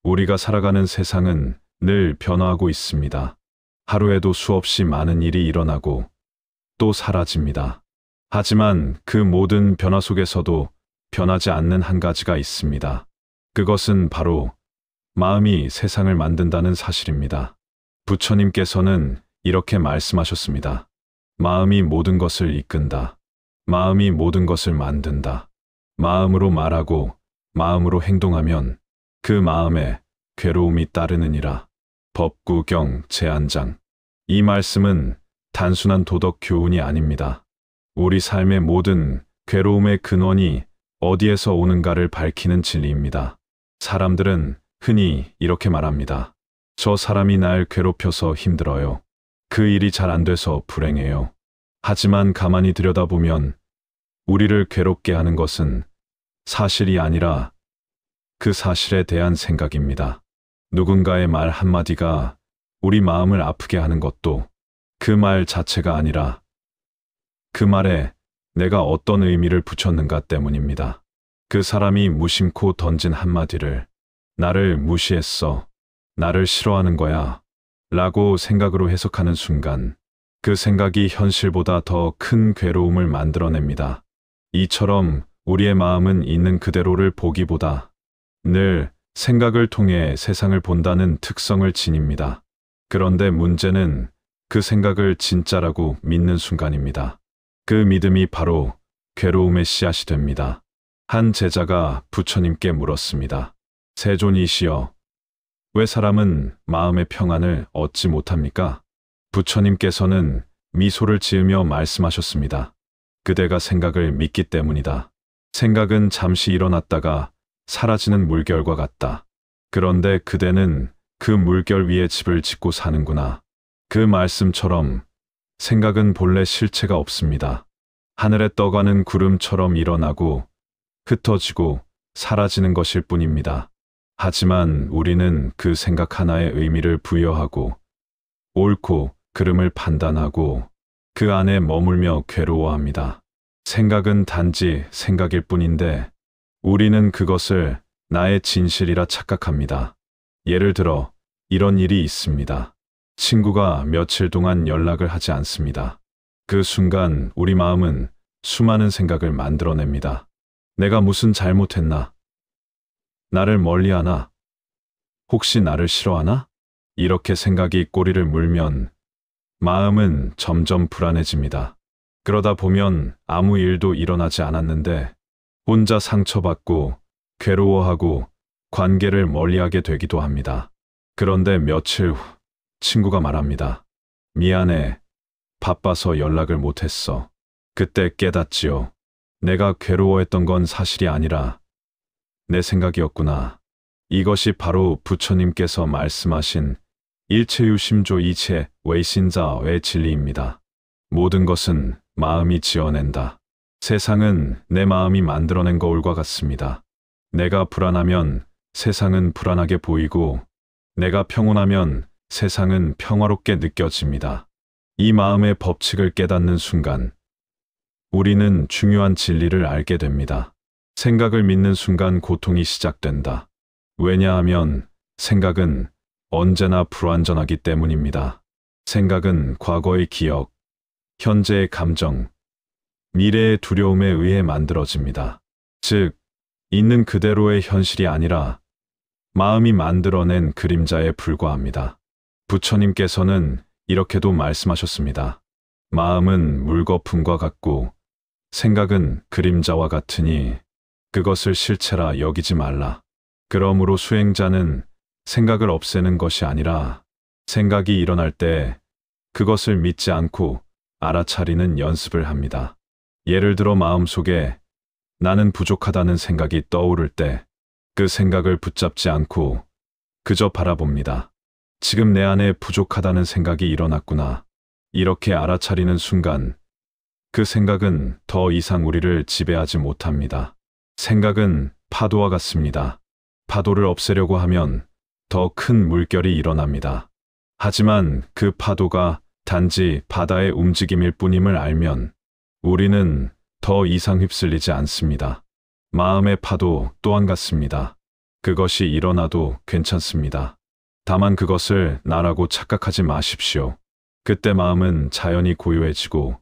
우리가 살아가는 세상은 늘 변화하고 있습니다. 하루에도 수없이 많은 일이 일어나고 또 사라집니다. 하지만 그 모든 변화 속에서도 변하지 않는 한 가지가 있습니다. 그것은 바로 마음이 세상을 만든다는 사실입니다. 부처님께서는 이렇게 말씀하셨습니다. 마음이 모든 것을 이끈다. 마음이 모든 것을 만든다. 마음으로 말하고 마음으로 행동하면 그 마음에 괴로움이 따르느니라. 법구경 제안장. 이 말씀은 단순한 도덕 교훈이 아닙니다. 우리 삶의 모든 괴로움의 근원이 어디에서 오는가를 밝히는 진리입니다. 사람들은 흔히 이렇게 말합니다. 저 사람이 날 괴롭혀서 힘들어요. 그 일이 잘 안 돼서 불행해요. 하지만 가만히 들여다보면 우리를 괴롭게 하는 것은 사실이 아니라 그 사실에 대한 생각입니다. 누군가의 말 한마디가 우리 마음을 아프게 하는 것도 그 말 자체가 아니라 그 말에 내가 어떤 의미를 붙였는가 때문입니다. 그 사람이 무심코 던진 한마디를 나를 무시했어. 나를 싫어하는 거야. 라고 생각으로 해석하는 순간 그 생각이 현실보다 더 큰 괴로움을 만들어냅니다. 이처럼 우리의 마음은 있는 그대로를 보기보다 늘 생각을 통해 세상을 본다는 특성을 지닙니다. 그런데 문제는 그 생각을 진짜라고 믿는 순간입니다. 그 믿음이 바로 괴로움의 씨앗이 됩니다. 한 제자가 부처님께 물었습니다. 세존이시여, 왜 사람은 마음의 평안을 얻지 못합니까? 부처님께서는 미소를 지으며 말씀하셨습니다. 그대가 생각을 믿기 때문이다. 생각은 잠시 일어났다가 사라지는 물결과 같다. 그런데 그대는 그 물결 위에 집을 짓고 사는구나. 그 말씀처럼 생각은 본래 실체가 없습니다. 하늘에 떠가는 구름처럼 일어나고 흩어지고 사라지는 것일 뿐입니다. 하지만 우리는 그 생각 하나에 의미를 부여하고 옳고 그름을 판단하고 그 안에 머물며 괴로워합니다. 생각은 단지 생각일 뿐인데 우리는 그것을 나의 진실이라 착각합니다. 예를 들어 이런 일이 있습니다. 친구가 며칠 동안 연락을 하지 않습니다. 그 순간 우리 마음은 수많은 생각을 만들어냅니다. 내가 무슨 잘못했나? 나를 멀리하나? 혹시 나를 싫어하나? 이렇게 생각이 꼬리를 물면 마음은 점점 불안해집니다. 그러다 보면 아무 일도 일어나지 않았는데 혼자 상처받고 괴로워하고 관계를 멀리하게 되기도 합니다. 그런데 며칠 후 친구가 말합니다. 미안해. 바빠서 연락을 못했어. 그때 깨닫지요. 내가 괴로워했던 건 사실이 아니라 내 생각이었구나. 이것이 바로 부처님께서 말씀하신 일체유심조 이체 외신자의 진리입니다. 모든 것은 마음이 지어낸다. 세상은 내 마음이 만들어낸 거울과 같습니다. 내가 불안하면 세상은 불안하게 보이고 내가 평온하면 세상은 평화롭게 느껴집니다. 이 마음의 법칙을 깨닫는 순간 우리는 중요한 진리를 알게 됩니다. 생각을 믿는 순간 고통이 시작된다. 왜냐하면 생각은 언제나 불완전하기 때문입니다. 생각은 과거의 기억, 현재의 감정, 미래의 두려움에 의해 만들어집니다. 즉, 있는 그대로의 현실이 아니라 마음이 만들어낸 그림자에 불과합니다. 부처님께서는 이렇게도 말씀하셨습니다. 마음은 물거품과 같고 생각은 그림자와 같으니 그것을 실체라 여기지 말라. 그러므로 수행자는 생각을 없애는 것이 아니라 생각이 일어날 때 그것을 믿지 않고 알아차리는 연습을 합니다. 예를 들어 마음속에 나는 부족하다는 생각이 떠오를 때 그 생각을 붙잡지 않고 그저 바라봅니다. 지금 내 안에 부족하다는 생각이 일어났구나. 이렇게 알아차리는 순간 그 생각은 더 이상 우리를 지배하지 못합니다. 생각은 파도와 같습니다. 파도를 없애려고 하면 더 큰 물결이 일어납니다. 하지만 그 파도가 단지 바다의 움직임일 뿐임을 알면 우리는 더 이상 휩쓸리지 않습니다. 마음의 파도 또한 같습니다. 그것이 일어나도 괜찮습니다. 다만 그것을 나라고 착각하지 마십시오. 그때 마음은 자연히 고요해지고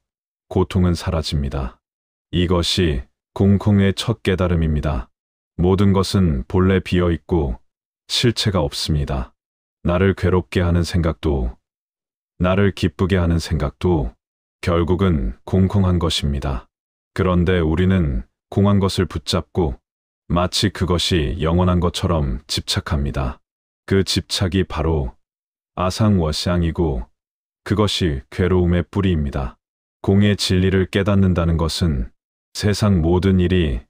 고통은 사라집니다. 이것이 공콩의 첫 깨달음입니다. 모든 것은 본래 비어있고 실체가 없습니다. 나를 괴롭게 하는 생각도, 나를 기쁘게 하는 생각도 결국은 공콩한 것입니다. 그런데 우리는 공한 것을 붙잡고 마치 그것이 영원한 것처럼 집착합니다. 그 집착이 바로 아상워상이고 그것이 괴로움의 뿌리입니다. 공의 진리를 깨닫는다는 것은 세상 모든 일이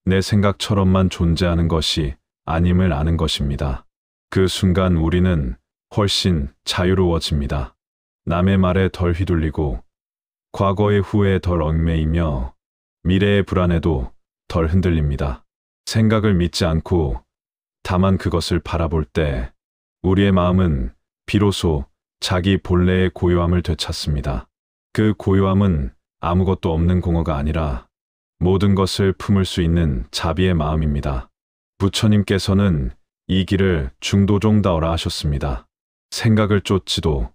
내 생각처럼만 존재하는 것이 아님을 아는 것입니다. 그 순간 우리는 훨씬 자유로워집니다. 남의 말에 덜 휘둘리고 과거의 후회에 덜 얽매이며 미래의 불안에도 덜 흔들립니다. 생각을 믿지 않고 다만 그것을 바라볼 때 우리의 마음은 비로소 자기 본래의 고요함을 되찾습니다. 그 고요함은 아무것도 없는 공허가 아니라 모든 것을 품을 수 있는 자비의 마음입니다. 부처님께서는 이 길을 중도종다오라 하셨습니다. 생각을 쫓지도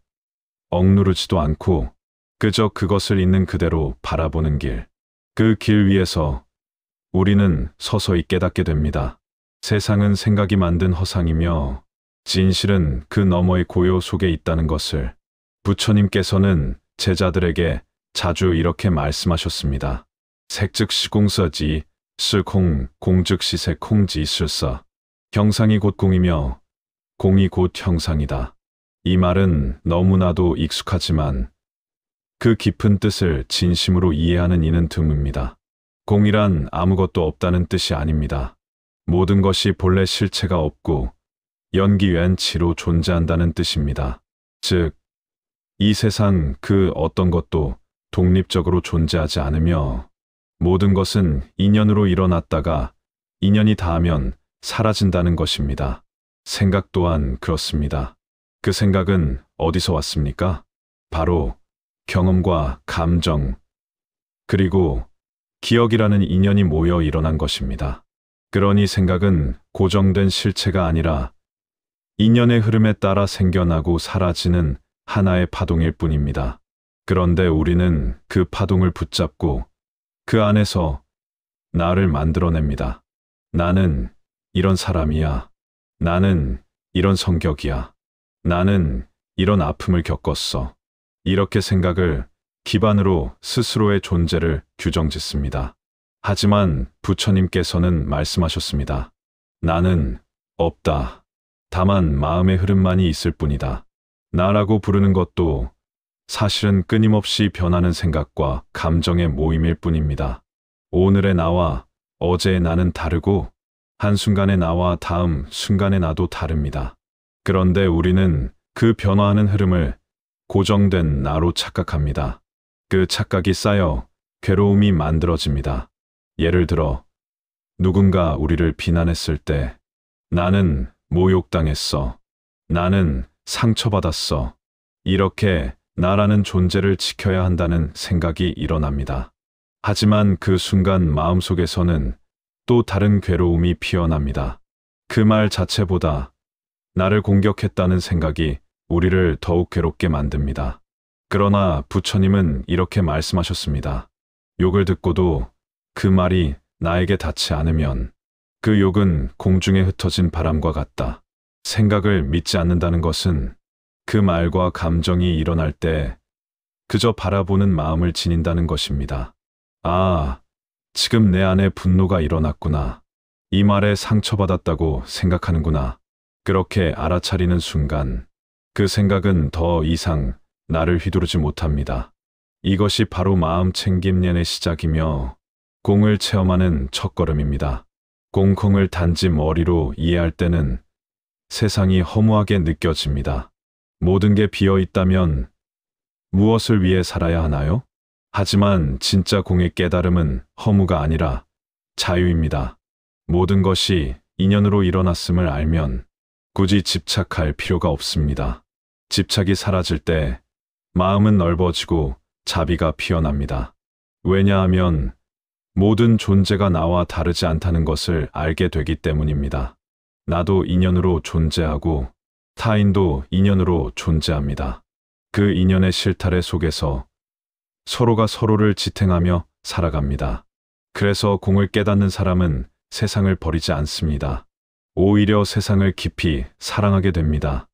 억누르지도 않고 그저 그것을 있는 그대로 바라보는 길. 그 길 위에서 우리는 서서히 깨닫게 됩니다. 세상은 생각이 만든 허상이며 진실은 그 너머의 고요 속에 있다는 것을. 부처님께서는 제자들에게 자주 이렇게 말씀하셨습니다. 색즉 시공서지, 실콩, 공즉 시색 콩지 실서. 형상이 곧 공이며 공이 곧 형상이다. 이 말은 너무나도 익숙하지만 그 깊은 뜻을 진심으로 이해하는 이는 드뭅니다. 공이란 아무것도 없다는 뜻이 아닙니다. 모든 것이 본래 실체가 없고 연기연치로 존재한다는 뜻입니다. 즉, 이 세상 그 어떤 것도 독립적으로 존재하지 않으며 모든 것은 인연으로 일어났다가 인연이 닿으면 사라진다는 것입니다. 생각 또한 그렇습니다. 그 생각은 어디서 왔습니까? 바로 경험과 감정, 그리고 기억이라는 인연이 모여 일어난 것입니다. 그러니 생각은 고정된 실체가 아니라 인연의 흐름에 따라 생겨나고 사라지는 하나의 파동일 뿐입니다. 그런데 우리는 그 파동을 붙잡고 그 안에서 나를 만들어냅니다. 나는 이런 사람이야. 나는 이런 성격이야. 나는 이런 아픔을 겪었어. 이렇게 생각을 기반으로 스스로의 존재를 규정짓습니다. 하지만 부처님께서는 말씀하셨습니다. 나는 없다. 다만 마음의 흐름만이 있을 뿐이다. 나라고 부르는 것도 사실은 끊임없이 변하는 생각과 감정의 모임일 뿐입니다. 오늘의 나와 어제의 나는 다르고 한순간의 나와 다음 순간의 나도 다릅니다. 그런데 우리는 그 변화하는 흐름을 고정된 나로 착각합니다. 그 착각이 쌓여 괴로움이 만들어집니다. 예를 들어 누군가 우리를 비난했을 때 나는 모욕당했어. 나는 상처받았어. 이렇게 나라는 존재를 지켜야 한다는 생각이 일어납니다. 하지만 그 순간 마음속에서는 또 다른 괴로움이 피어납니다. 그 말 자체보다 나를 공격했다는 생각이 우리를 더욱 괴롭게 만듭니다. 그러나 부처님은 이렇게 말씀하셨습니다. 욕을 듣고도 그 말이 나에게 닿지 않으면 그 욕은 공중에 흩어진 바람과 같다. 생각을 믿지 않는다는 것은 그 말과 감정이 일어날 때 그저 바라보는 마음을 지닌다는 것입니다. 아, 지금 내 안에 분노가 일어났구나. 이 말에 상처받았다고 생각하는구나. 그렇게 알아차리는 순간 그 생각은 더 이상 나를 휘두르지 못합니다. 이것이 바로 마음 챙김련의 시작이며 공을 체험하는 첫걸음입니다. 공콩을 단지 머리로 이해할 때는 세상이 허무하게 느껴집니다. 모든 게 비어 있다면 무엇을 위해 살아야 하나요? 하지만 진짜 공의 깨달음은 허무가 아니라 자유입니다. 모든 것이 인연으로 일어났음을 알면 굳이 집착할 필요가 없습니다. 집착이 사라질 때 마음은 넓어지고 자비가 피어납니다. 왜냐하면 모든 존재가 나와 다르지 않다는 것을 알게 되기 때문입니다. 나도 인연으로 존재하고 타인도 인연으로 존재합니다. 그 인연의 실타래 속에서 서로가 서로를 지탱하며 살아갑니다. 그래서 공을 깨닫는 사람은 세상을 버리지 않습니다. 오히려 세상을 깊이 사랑하게 됩니다.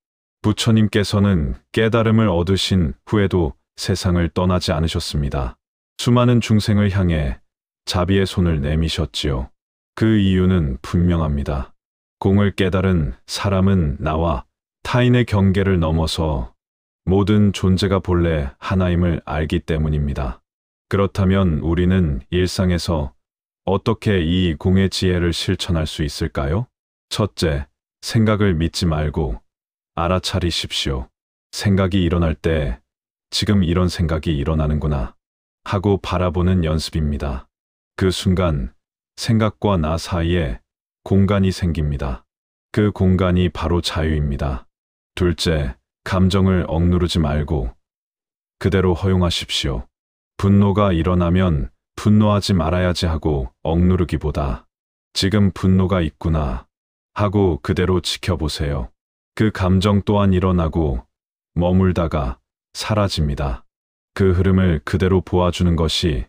부처님께서는 깨달음을 얻으신 후에도 세상을 떠나지 않으셨습니다. 수많은 중생을 향해 자비의 손을 내미셨지요. 그 이유는 분명합니다. 공을 깨달은 사람은 나와 타인의 경계를 넘어서 모든 존재가 본래 하나임을 알기 때문입니다. 그렇다면 우리는 일상에서 어떻게 이 공의 지혜를 실천할 수 있을까요? 첫째, 생각을 믿지 말고 알아차리십시오. 생각이 일어날 때 지금 이런 생각이 일어나는구나 하고 바라보는 연습입니다. 그 순간 생각과 나 사이에 공간이 생깁니다. 그 공간이 바로 자유입니다. 둘째, 감정을 억누르지 말고 그대로 허용하십시오. 분노가 일어나면 분노하지 말아야지 하고 억누르기보다 지금 분노가 있구나 하고 그대로 지켜보세요. 그 감정 또한 일어나고 머물다가 사라집니다. 그 흐름을 그대로 보아주는 것이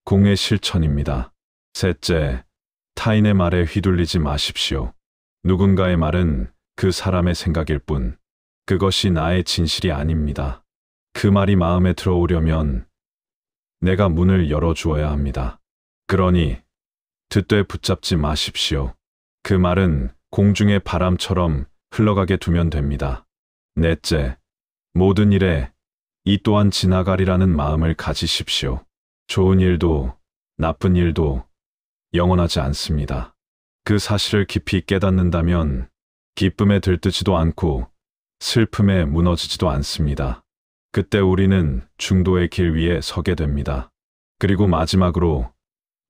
공의 실천입니다. 셋째, 타인의 말에 휘둘리지 마십시오. 누군가의 말은 그 사람의 생각일 뿐 그것이 나의 진실이 아닙니다. 그 말이 마음에 들어오려면 내가 문을 열어주어야 합니다. 그러니 듣되 붙잡지 마십시오. 그 말은 공중의 바람처럼 흘러가게 두면 됩니다. 넷째, 모든 일에 이 또한 지나가리라는 마음을 가지십시오. 좋은 일도 나쁜 일도 영원하지 않습니다. 그 사실을 깊이 깨닫는다면 기쁨에 들뜨지도 않고 슬픔에 무너지지도 않습니다. 그때 우리는 중도의 길 위에 서게 됩니다. 그리고 마지막으로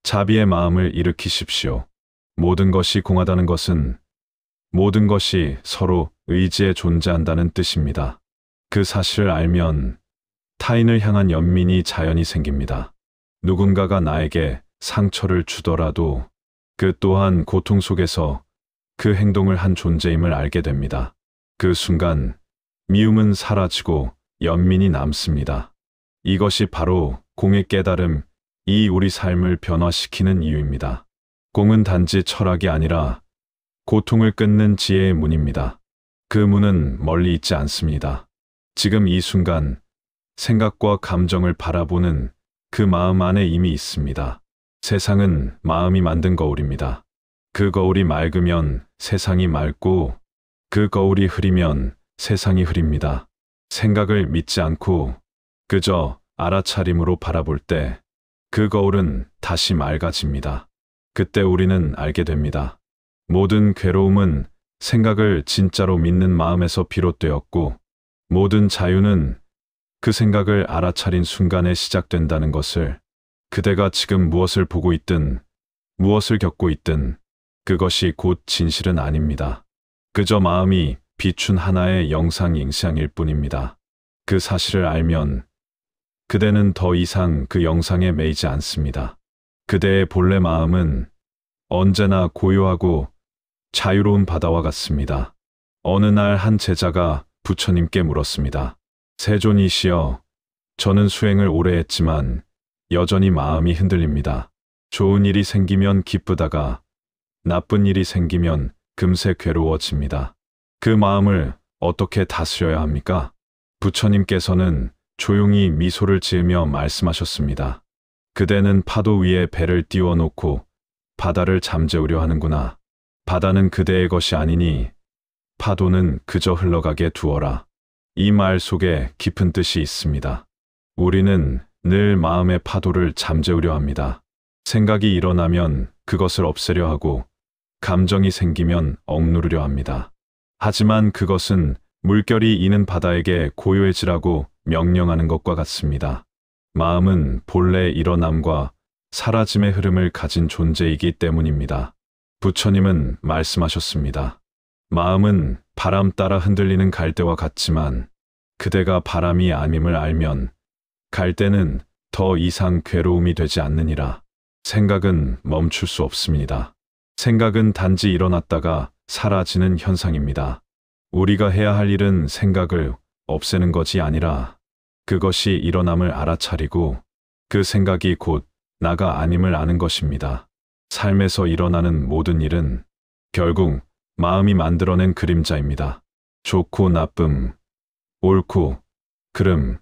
자비의 마음을 일으키십시오. 모든 것이 공하다는 것은 모든 것이 서로 의지에 존재한다는 뜻입니다. 그 사실을 알면 타인을 향한 연민이 자연히 생깁니다. 누군가가 나에게 상처를 주더라도 그 또한 고통 속에서 그 행동을 한 존재임을 알게 됩니다. 그 순간 미움은 사라지고 연민이 남습니다. 이것이 바로 공의 깨달음, 이 우리 삶을 변화시키는 이유입니다. 공은 단지 철학이 아니라 고통을 끊는 지혜의 문입니다. 그 문은 멀리 있지 않습니다. 지금 이 순간 생각과 감정을 바라보는 그 마음 안에 이미 있습니다. 세상은 마음이 만든 거울입니다. 그 거울이 맑으면 세상이 맑고 그 거울이 흐리면 세상이 흐립니다. 생각을 믿지 않고 그저 알아차림으로 바라볼 때 그 거울은 다시 맑아집니다. 그때 우리는 알게 됩니다. 모든 괴로움은 생각을 진짜로 믿는 마음에서 비롯되었고 모든 자유는 그 생각을 알아차린 순간에 시작된다는 것을 그대가 지금 무엇을 보고 있든 무엇을 겪고 있든 그것이 곧 진실은 아닙니다. 그저 마음이 비춘 하나의 영상影像일 뿐입니다. 그 사실을 알면 그대는 더 이상 그 영상에 매이지 않습니다. 그대의 본래 마음은 언제나 고요하고 자유로운 바다와 같습니다. 어느 날 한 제자가 부처님께 물었습니다. 세존이시여, 저는 수행을 오래 했지만 여전히 마음이 흔들립니다. 좋은 일이 생기면 기쁘다가 나쁜 일이 생기면 금세 괴로워집니다. 그 마음을 어떻게 다스려야 합니까? 부처님께서는 조용히 미소를 지으며 말씀하셨습니다. 그대는 파도 위에 배를 띄워놓고 바다를 잠재우려 하는구나. 바다는 그대의 것이 아니니 파도는 그저 흘러가게 두어라. 이 말 속에 깊은 뜻이 있습니다. 우리는 늘 마음의 파도를 잠재우려 합니다. 생각이 일어나면 그것을 없애려 하고 감정이 생기면 억누르려 합니다. 하지만 그것은 물결이 이는 바다에게 고요해지라고 명령하는 것과 같습니다. 마음은 본래 일어남과 사라짐의 흐름을 가진 존재이기 때문입니다. 부처님은 말씀하셨습니다. 마음은 바람 따라 흔들리는 갈대와 같지만 그대가 바람이 아님을 알면 갈대는 더 이상 괴로움이 되지 않느니라. 생각은 멈출 수 없습니다. 생각은 단지 일어났다가 사라지는 현상입니다. 우리가 해야 할 일은 생각을 없애는 것이 아니라 그것이 일어남을 알아차리고 그 생각이 곧 나가 아님을 아는 것입니다. 삶에서 일어나는 모든 일은 결국 마음이 만들어낸 그림자입니다. 좋고 나쁨, 옳고 그름,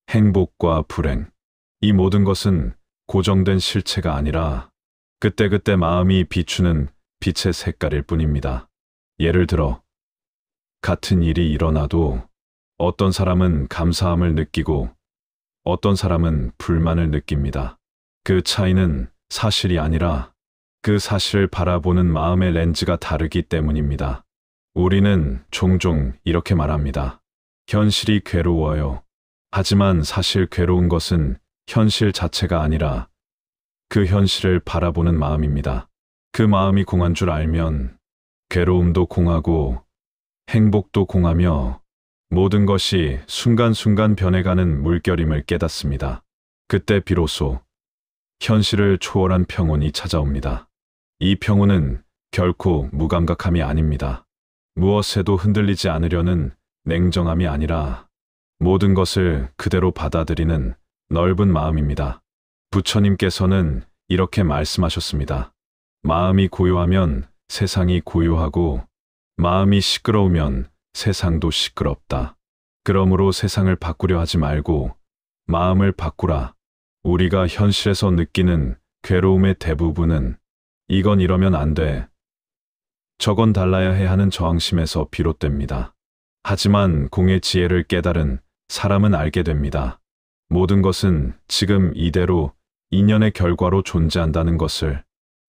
행복과 불행. 이 모든 것은 고정된 실체가 아니라 그때그때 마음이 비추는 빛의 색깔일 뿐입니다. 예를 들어, 같은 일이 일어나도 어떤 사람은 감사함을 느끼고 어떤 사람은 불만을 느낍니다. 그 차이는 사실이 아니라 그 사실을 바라보는 마음의 렌즈가 다르기 때문입니다. 우리는 종종 이렇게 말합니다. 현실이 괴로워요. 하지만 사실 괴로운 것은 현실 자체가 아니라 그 현실을 바라보는 마음입니다. 그 마음이 공한 줄 알면 괴로움도 공하고 행복도 공하며 모든 것이 순간순간 변해가는 물결임을 깨닫습니다. 그때 비로소 현실을 초월한 평온이 찾아옵니다. 이 평온은 결코 무감각함이 아닙니다. 무엇에도 흔들리지 않으려는 냉정함이 아니라 모든 것을 그대로 받아들이는 넓은 마음입니다. 부처님께서는 이렇게 말씀하셨습니다. 마음이 고요하면 세상이 고요하고 마음이 시끄러우면 세상도 시끄럽다. 그러므로 세상을 바꾸려 하지 말고 마음을 바꾸라. 우리가 현실에서 느끼는 괴로움의 대부분은 이건 이러면 안 돼, 저건 달라야 해 하는 저항심에서 비롯됩니다. 하지만 공의 지혜를 깨달은 사람은 알게 됩니다. 모든 것은 지금 이대로 인연의 결과로 존재한다는 것을,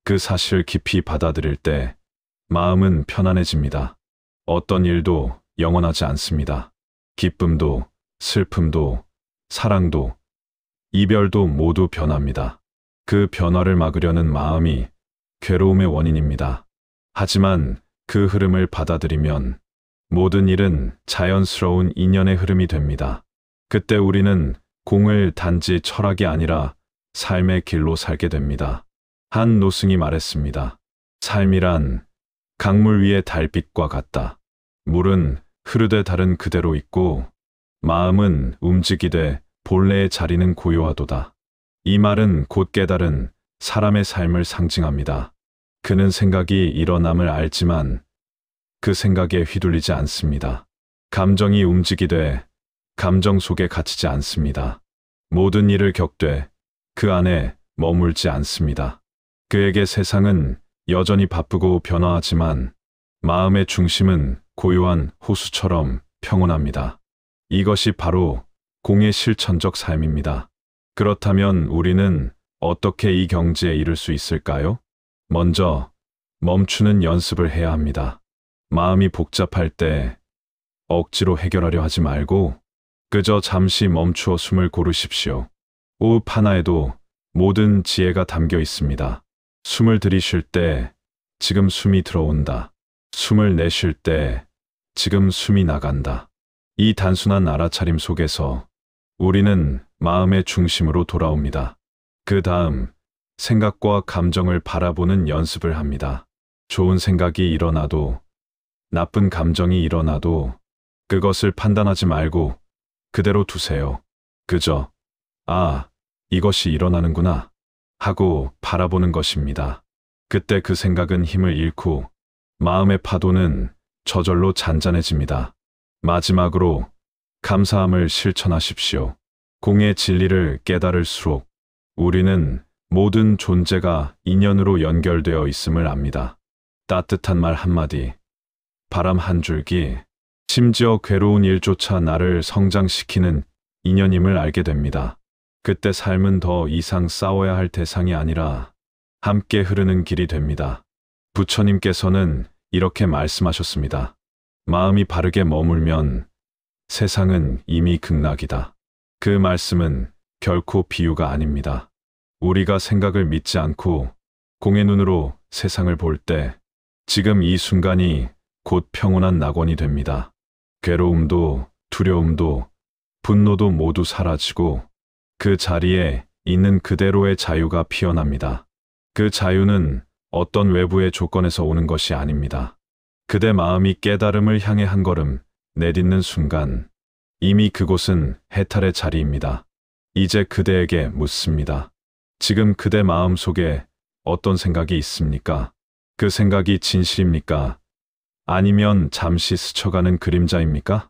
그 사실을 깊이 받아들일 때 마음은 편안해집니다. 어떤 일도 영원하지 않습니다. 기쁨도, 슬픔도, 사랑도, 이별도 모두 변합니다. 그 변화를 막으려는 마음이 괴로움의 원인입니다. 하지만 그 흐름을 받아들이면 모든 일은 자연스러운 인연의 흐름이 됩니다. 그때 우리는 공을 단지 철학이 아니라 삶의 길로 살게 됩니다. 한 노승이 말했습니다. 삶이란 강물 위의 달빛과 같다. 물은 흐르되 다른 그대로 있고 마음은 움직이되 본래의 자리는 고요하도다. 이 말은 곧 깨달은 사람의 삶을 상징합니다. 그는 생각이 일어남을 알지만 그 생각에 휘둘리지 않습니다. 감정이 움직이되 감정 속에 갇히지 않습니다. 모든 일을 겪되 그 안에 머물지 않습니다. 그에게 세상은 여전히 바쁘고 변화하지만 마음의 중심은 고요한 호수처럼 평온합니다. 이것이 바로 공의 실천적 삶입니다. 그렇다면 우리는 어떻게 이 경지에 이를 수 있을까요? 먼저 멈추는 연습을 해야 합니다. 마음이 복잡할 때 억지로 해결하려 하지 말고 그저 잠시 멈추어 숨을 고르십시오. 호흡 하나에도 모든 지혜가 담겨 있습니다. 숨을 들이쉴 때 지금 숨이 들어온다. 숨을 내쉴 때 지금 숨이 나간다. 이 단순한 알아차림 속에서 우리는 마음의 중심으로 돌아옵니다. 그 다음 생각과 감정을 바라보는 연습을 합니다. 좋은 생각이 일어나도 나쁜 감정이 일어나도 그것을 판단하지 말고 그대로 두세요. 그저 이것이 일어나는구나 하고 바라보는 것입니다. 그때 그 생각은 힘을 잃고 마음의 파도는 저절로 잔잔해집니다. 마지막으로 감사함을 실천하십시오. 공의 진리를 깨달을수록 우리는 모든 존재가 인연으로 연결되어 있음을 압니다. 따뜻한 말 한마디, 바람 한 줄기, 심지어 괴로운 일조차 나를 성장시키는 인연임을 알게 됩니다. 그때 삶은 더 이상 싸워야 할 대상이 아니라 함께 흐르는 길이 됩니다. 부처님께서는 이렇게 말씀하셨습니다. 마음이 바르게 머물면 세상은 이미 극락이다. 그 말씀은 결코 비유가 아닙니다. 우리가 생각을 믿지 않고 공의 눈으로 세상을 볼 때 지금 이 순간이 곧 평온한 낙원이 됩니다. 괴로움도 두려움도 분노도 모두 사라지고 그 자리에 있는 그대로의 자유가 피어납니다. 그 자유는 어떤 외부의 조건에서 오는 것이 아닙니다. 그대 마음이 깨달음을 향해 한 걸음 내딛는 순간 이미 그곳은 해탈의 자리입니다. 이제 그대에게 묻습니다. 지금 그대 마음 속에 어떤 생각이 있습니까? 그 생각이 진실입니까? 아니면 잠시 스쳐가는 그림자입니까?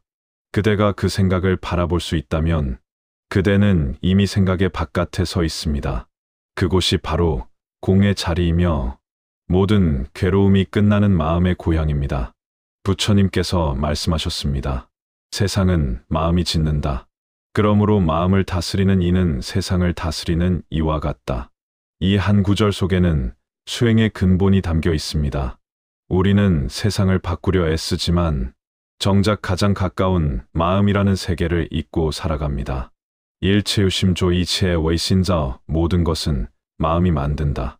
그대가 그 생각을 바라볼 수 있다면 그대는 이미 생각의 바깥에 서 있습니다. 그곳이 바로 공의 자리이며 모든 괴로움이 끝나는 마음의 고향입니다. 부처님께서 말씀하셨습니다. 세상은 마음이 짓는다. 그러므로 마음을 다스리는 이는 세상을 다스리는 이와 같다. 이 한 구절 속에는 수행의 근본이 담겨 있습니다. 우리는 세상을 바꾸려 애쓰지만 정작 가장 가까운 마음이라는 세계를 잊고 살아갑니다. 일체유심조 이체의 웨이신자 모든 것은 마음이 만든다.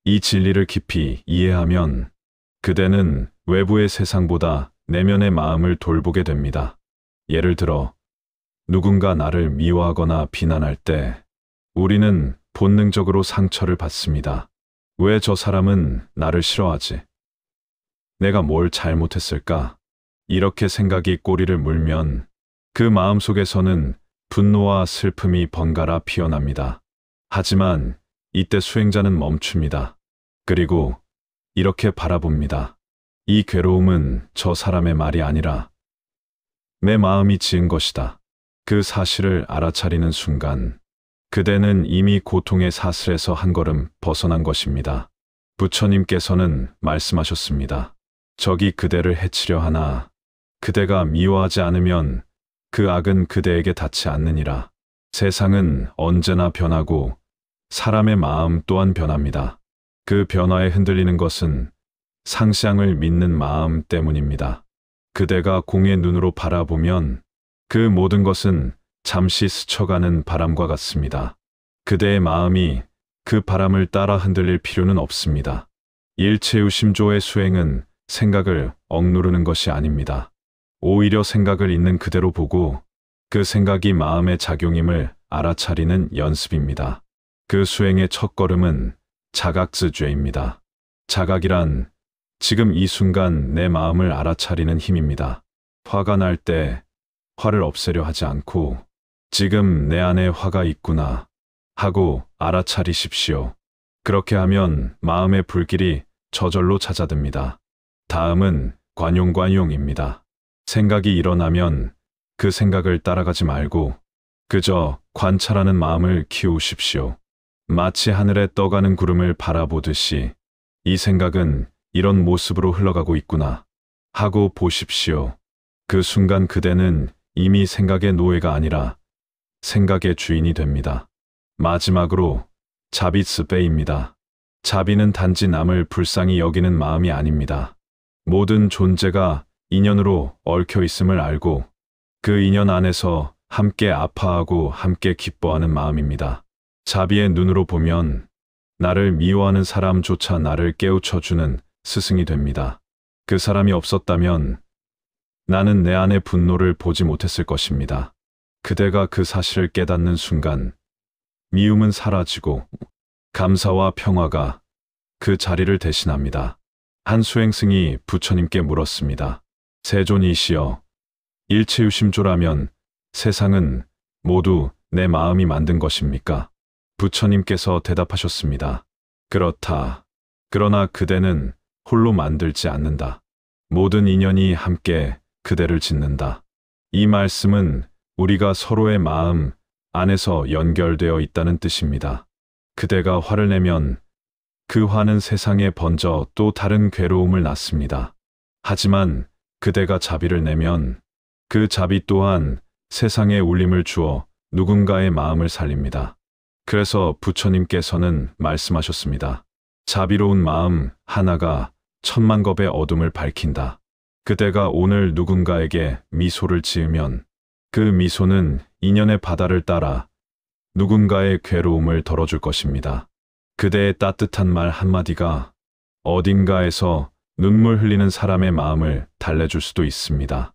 이 진리를 깊이 이해하면 그대는 외부의 세상보다 내면의 마음을 돌보게 됩니다. 예를 들어 누군가 나를 미워하거나 비난할 때 우리는 본능적으로 상처를 받습니다. 왜 저 사람은 나를 싫어하지? 내가 뭘 잘못했을까? 이렇게 생각이 꼬리를 물면 그 마음 속에서는 분노와 슬픔이 번갈아 피어납니다. 하지만 이때 수행자는 멈춥니다. 그리고 이렇게 바라봅니다. 이 괴로움은 저 사람의 말이 아니라 내 마음이 지은 것이다. 그 사실을 알아차리는 순간 그대는 이미 고통의 사슬에서 한 걸음 벗어난 것입니다. 부처님께서는 말씀하셨습니다. 적이 그대를 해치려 하나 그대가 미워하지 않으면 그 악은 그대에게 닿지 않느니라. 세상은 언제나 변하고 사람의 마음 또한 변합니다. 그 변화에 흔들리는 것은 상시앙을 믿는 마음 때문입니다. 그대가 공의 눈으로 바라보면 그 모든 것은 잠시 스쳐가는 바람과 같습니다. 그대의 마음이 그 바람을 따라 흔들릴 필요는 없습니다. 일체유심조의 수행은 생각을 억누르는 것이 아닙니다. 오히려 생각을 있는 그대로 보고 그 생각이 마음의 작용임을 알아차리는 연습입니다. 그 수행의 첫걸음은 자각즈죄입니다. 자각이란 지금 이 순간 내 마음을 알아차리는 힘입니다. 화가 날 때 화를 없애려 하지 않고 지금 내 안에 화가 있구나 하고 알아차리십시오. 그렇게 하면 마음의 불길이 저절로 잦아듭니다. 다음은 관용관용입니다. 생각이 일어나면 그 생각을 따라가지 말고 그저 관찰하는 마음을 키우십시오. 마치 하늘에 떠가는 구름을 바라보듯이 이 생각은 이런 모습으로 흘러가고 있구나 하고 보십시오. 그 순간 그대는 이미 생각의 노예가 아니라 생각의 주인이 됩니다. 마지막으로 자비스베입니다. 자비는 단지 남을 불쌍히 여기는 마음이 아닙니다. 모든 존재가 인연으로 얽혀 있음을 알고 그 인연 안에서 함께 아파하고 함께 기뻐하는 마음입니다. 자비의 눈으로 보면 나를 미워하는 사람조차 나를 깨우쳐주는 스승이 됩니다. 그 사람이 없었다면 나는 내 안의 분노를 보지 못했을 것입니다. 그대가 그 사실을 깨닫는 순간 미움은 사라지고 감사와 평화가 그 자리를 대신합니다. 한 수행승이 부처님께 물었습니다. 세존이시여, 일체유심조라면 세상은 모두 내 마음이 만든 것입니까? 부처님께서 대답하셨습니다. 그렇다. 그러나 그대는 홀로 만들지 않는다. 모든 인연이 함께 그대를 짓는다. 이 말씀은 우리가 서로의 마음 안에서 연결되어 있다는 뜻입니다. 그대가 화를 내면 그 화는 세상에 번져 또 다른 괴로움을 낳습니다. 하지만 그대가 자비를 내면 그 자비 또한 세상에 울림을 주어 누군가의 마음을 살립니다. 그래서 부처님께서는 말씀하셨습니다. 자비로운 마음 하나가 천만 겁의 어둠을 밝힌다. 그대가 오늘 누군가에게 미소를 지으면 그 미소는 인연의 바다를 따라 누군가의 괴로움을 덜어줄 것입니다. 그대의 따뜻한 말 한마디가 어딘가에서 눈물 흘리는 사람의 마음을 달래줄 수도 있습니다.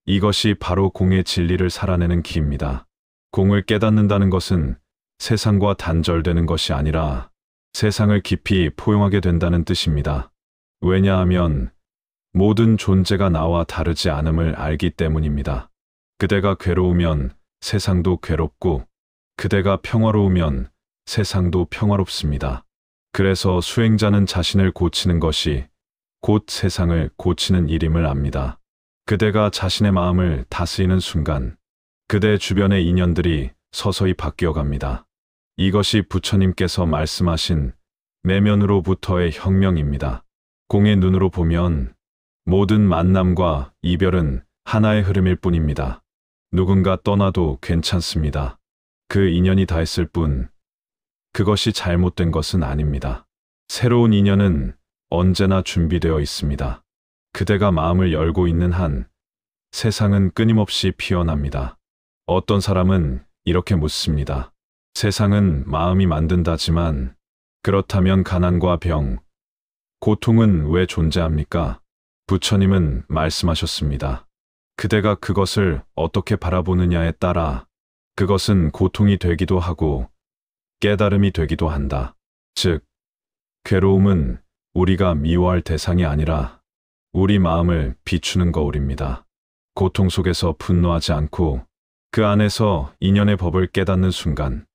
이것이 바로 공의 진리를 살아내는 길입니다. 공을 깨닫는다는 것은 세상과 단절되는 것이 아니라 세상을 깊이 포용하게 된다는 뜻입니다. 왜냐하면 모든 존재가 나와 다르지 않음을 알기 때문입니다. 그대가 괴로우면 세상도 괴롭고 그대가 평화로우면 세상도 평화롭습니다. 그래서 수행자는 자신을 고치는 것이 곧 세상을 고치는 일임을 압니다. 그대가 자신의 마음을 다스리는 순간 그대 주변의 인연들이 서서히 바뀌어갑니다. 이것이 부처님께서 말씀하신 내면으로부터의 혁명입니다. 공의 눈으로 보면 모든 만남과 이별은 하나의 흐름일 뿐입니다. 누군가 떠나도 괜찮습니다. 그 인연이 닿았을 뿐, 그것이 잘못된 것은 아닙니다. 새로운 인연은 언제나 준비되어 있습니다. 그대가 마음을 열고 있는 한 세상은 끊임없이 피어납니다. 어떤 사람은 이렇게 묻습니다. 세상은 마음이 만든다지만 그렇다면 가난과 병, 고통은 왜 존재합니까? 부처님은 말씀하셨습니다. 그대가 그것을 어떻게 바라보느냐에 따라 그것은 고통이 되기도 하고 깨달음이 되기도 한다. 즉, 괴로움은 우리가 미워할 대상이 아니라 우리 마음을 비추는 거울입니다. 고통 속에서 분노하지 않고 그 안에서 인연의 법을 깨닫는 순간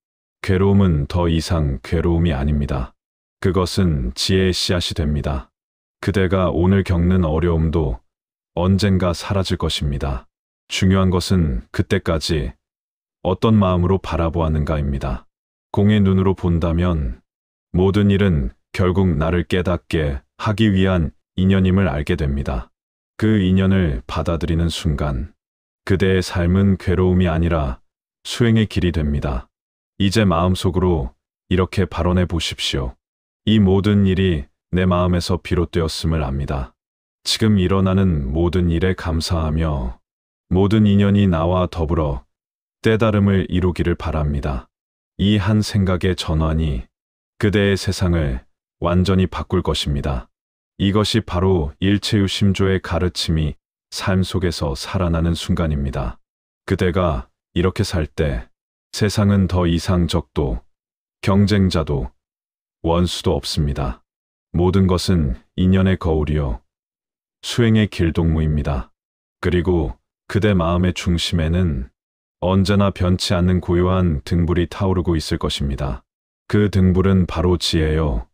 괴로움은 더 이상 괴로움이 아닙니다. 그것은 지혜의 씨앗이 됩니다. 그대가 오늘 겪는 어려움도 언젠가 사라질 것입니다. 중요한 것은 그때까지 어떤 마음으로 바라보았는가입니다. 공의 눈으로 본다면 모든 일은 결국 나를 깨닫게 하기 위한 인연임을 알게 됩니다. 그 인연을 받아들이는 순간 그대의 삶은 괴로움이 아니라 수행의 길이 됩니다. 이제 마음속으로 이렇게 발언해 보십시오. 이 모든 일이 내 마음에서 비롯되었음을 압니다. 지금 일어나는 모든 일에 감사하며 모든 인연이 나와 더불어 깨달음을 이루기를 바랍니다. 이 한 생각의 전환이 그대의 세상을 완전히 바꿀 것입니다. 이것이 바로 일체유심조의 가르침이 삶 속에서 살아나는 순간입니다. 그대가 이렇게 살 때 세상은 더 이상 적도, 경쟁자도, 원수도 없습니다. 모든 것은 인연의 거울이요, 수행의 길동무입니다. 그리고 그대 마음의 중심에는 언제나 변치 않는 고요한 등불이 타오르고 있을 것입니다. 그 등불은 바로 지혜요,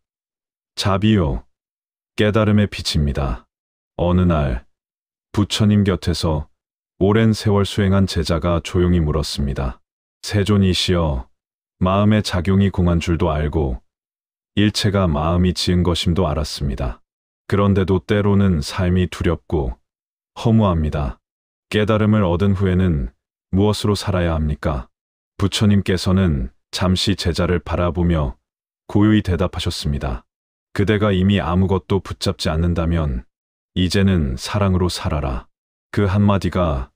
자비요, 깨달음의 빛입니다. 어느 날 부처님 곁에서 오랜 세월 수행한 제자가 조용히 물었습니다. 세존이시여, 마음의 작용이 공한 줄도 알고 일체가 마음이 지은 것임도 알았습니다. 그런데도 때로는 삶이 두렵고 허무합니다. 깨달음을 얻은 후에는 무엇으로 살아야 합니까? 부처님께서는 잠시 제자를 바라보며 고요히 대답하셨습니다. 그대가 이미 아무것도 붙잡지 않는다면 이제는 사랑으로 살아라. 그 한마디가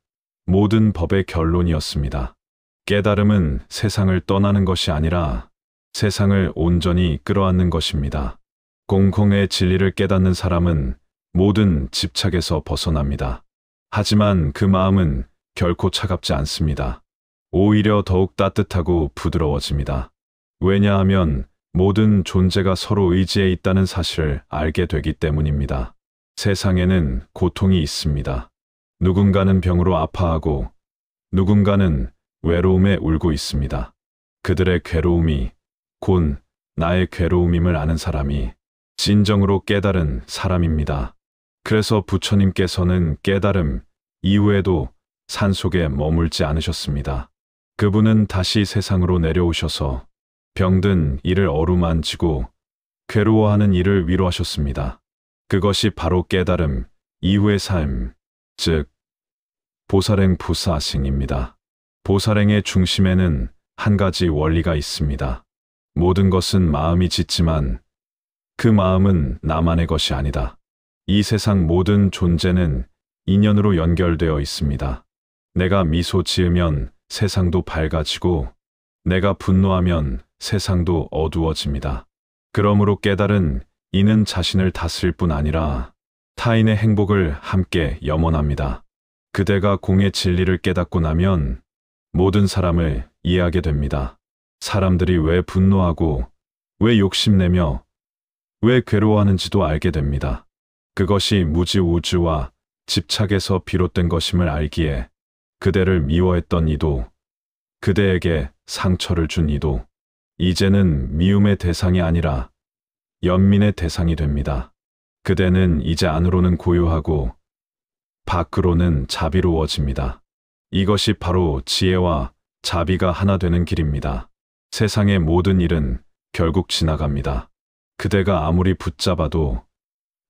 모든 법의 결론이었습니다. 깨달음은 세상을 떠나는 것이 아니라 세상을 온전히 끌어안는 것입니다. 공공의 진리를 깨닫는 사람은 모든 집착에서 벗어납니다. 하지만 그 마음은 결코 차갑지 않습니다. 오히려 더욱 따뜻하고 부드러워집니다. 왜냐하면 모든 존재가 서로 의지에 있다는 사실을 알게 되기 때문입니다. 세상에는 고통이 있습니다. 누군가는 병으로 아파하고 누군가는 외로움에 울고 있습니다. 그들의 괴로움이 곧 나의 괴로움임을 아는 사람이 진정으로 깨달은 사람입니다. 그래서 부처님께서는 깨달음 이후에도 산속에 머물지 않으셨습니다. 그분은 다시 세상으로 내려오셔서 병든 이를 어루만지고 괴로워하는 이를 위로하셨습니다. 그것이 바로 깨달음 이후의 삶, 즉 보살행 부사승입니다. 보살행의 중심에는 한 가지 원리가 있습니다. 모든 것은 마음이 짓지만 그 마음은 나만의 것이 아니다. 이 세상 모든 존재는 인연으로 연결되어 있습니다. 내가 미소 지으면 세상도 밝아지고 내가 분노하면 세상도 어두워집니다. 그러므로 깨달은 이는 자신을 다스릴 뿐 아니라 타인의 행복을 함께 염원합니다. 그대가 공의 진리를 깨닫고 나면 모든 사람을 이해하게 됩니다. 사람들이 왜 분노하고 왜 욕심내며 왜 괴로워하는지도 알게 됩니다. 그것이 무지우주와 집착에서 비롯된 것임을 알기에 그대를 미워했던 이도, 그대에게 상처를 준 이도 이제는 미움의 대상이 아니라 연민의 대상이 됩니다. 그대는 이제 안으로는 고요하고 밖으로는 자비로워집니다. 이것이 바로 지혜와 자비가 하나 되는 길입니다. 세상의 모든 일은 결국 지나갑니다. 그대가 아무리 붙잡아도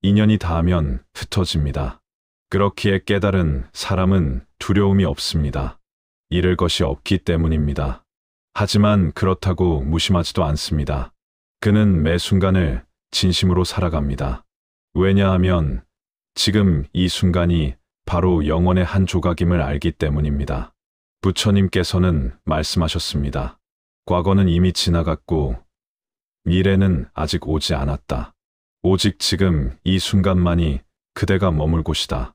인연이 닿으면 흩어집니다. 그렇기에 깨달은 사람은 두려움이 없습니다. 잃을 것이 없기 때문입니다. 하지만 그렇다고 무심하지도 않습니다. 그는 매 순간을 진심으로 살아갑니다. 왜냐하면 지금 이 순간이 바로 영혼의 한 조각임을 알기 때문입니다. 부처님께서는 말씀하셨습니다. 과거는 이미 지나갔고 미래는 아직 오지 않았다. 오직 지금 이 순간만이 그대가 머물 곳이다.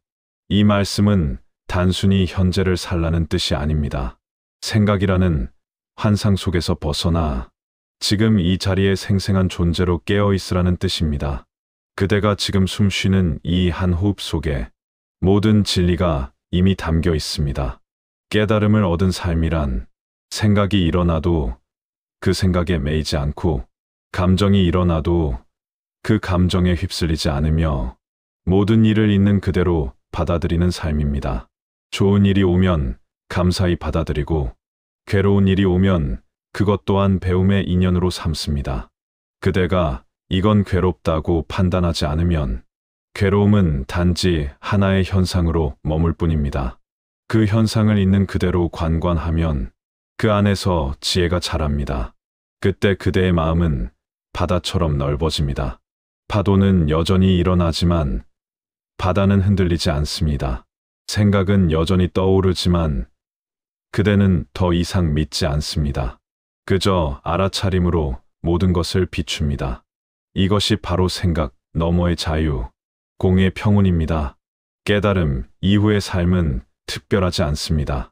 이 말씀은 단순히 현재를 살라는 뜻이 아닙니다. 생각이라는 환상 속에서 벗어나 지금 이 자리에 생생한 존재로 깨어 있으라는 뜻입니다. 그대가 지금 숨쉬는 이 한 호흡 속에 모든 진리가 이미 담겨 있습니다. 깨달음을 얻은 삶이란 생각이 일어나도 그 생각에 매이지 않고 감정이 일어나도 그 감정에 휩쓸리지 않으며 모든 일을 있는 그대로 받아들이는 삶입니다. 좋은 일이 오면 감사히 받아들이고 괴로운 일이 오면 그것 또한 배움의 인연으로 삼습니다. 그대가 이건 괴롭다고 판단하지 않으면 괴로움은 단지 하나의 현상으로 머물 뿐입니다. 그 현상을 있는 그대로 관관하면 그 안에서 지혜가 자랍니다. 그때 그대의 마음은 바다처럼 넓어집니다. 파도는 여전히 일어나지만 바다는 흔들리지 않습니다. 생각은 여전히 떠오르지만 그대는 더 이상 믿지 않습니다. 그저 알아차림으로 모든 것을 비춥니다. 이것이 바로 생각 너머의 자유, 공의 평온입니다. 깨달음 이후의 삶은 특별하지 않습니다.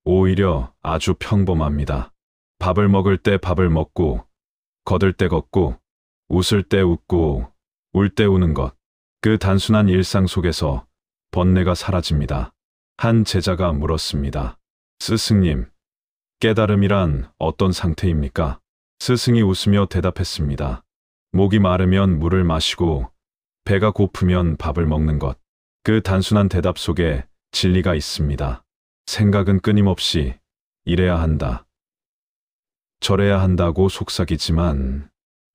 오히려 아주 평범합니다. 밥을 먹을 때 밥을 먹고, 걷을 때 걷고, 웃을 때 웃고, 울 때 우는 것. 그 단순한 일상 속에서 번뇌가 사라집니다. 한 제자가 물었습니다. 스승님, 깨달음이란 어떤 상태입니까? 스승이 웃으며 대답했습니다. 목이 마르면 물을 마시고 배가 고프면 밥을 먹는 것. 그 단순한 대답 속에 진리가 있습니다. 생각은 끊임없이 이래야 한다, 저래야 한다고 속삭이지만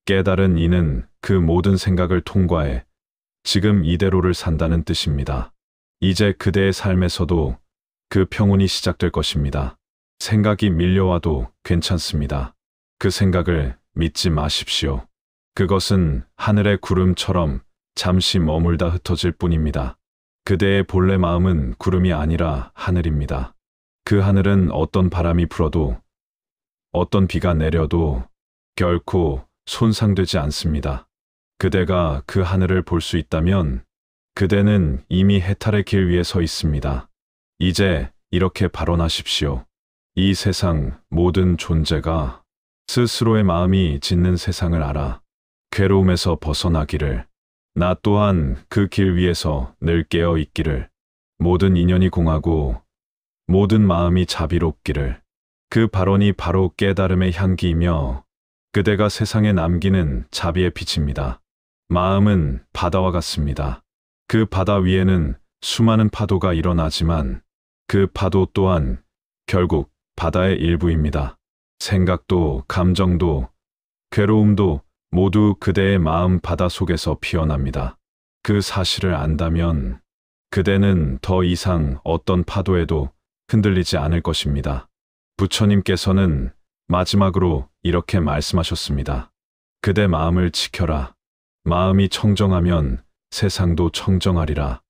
깨달은 이는 그 모든 생각을 통과해 지금 이대로를 산다는 뜻입니다. 이제 그대의 삶에서도 그 평온이 시작될 것입니다. 생각이 밀려와도 괜찮습니다. 그 생각을 믿지 마십시오. 그것은 하늘의 구름처럼 잠시 머물다 흩어질 뿐입니다. 그대의 본래 마음은 구름이 아니라 하늘입니다. 그 하늘은 어떤 바람이 불어도 어떤 비가 내려도 결코 손상되지 않습니다. 그대가 그 하늘을 볼 수 있다면 그대는 이미 해탈의 길 위에 서 있습니다. 이제 이렇게 발언하십시오. 이 세상 모든 존재가 스스로의 마음이 짓는 세상을 알아 괴로움에서 벗어나기를, 나 또한 그 길 위에서 늘 깨어 있기를, 모든 인연이 공하고 모든 마음이 자비롭기를. 그 발언이 바로 깨달음의 향기이며 그대가 세상에 남기는 자비의 빛입니다. 마음은 바다와 같습니다. 그 바다 위에는 수많은 파도가 일어나지만 그 파도 또한 결국 바다의 일부입니다. 생각도 감정도 괴로움도 모두 그대의 마음 바다 속에서 피어납니다. 그 사실을 안다면 그대는 더 이상 어떤 파도에도 흔들리지 않을 것입니다. 부처님께서는 마지막으로 이렇게 말씀하셨습니다. 그대 마음을 지켜라. 마음이 청정하면 세상도 청정하리라.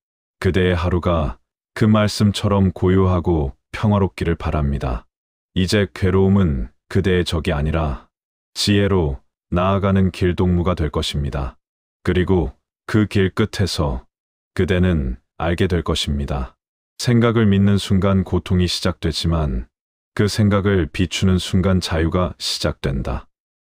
그대의 하루가 그 말씀처럼 고요하고 평화롭기를 바랍니다. 이제 괴로움은 그대의 적이 아니라 지혜로 나아가는 길동무가 될 것입니다. 그리고 그 길 끝에서 그대는 알게 될 것입니다. 생각을 믿는 순간 고통이 시작되지만 그 생각을 비추는 순간 자유가 시작된다.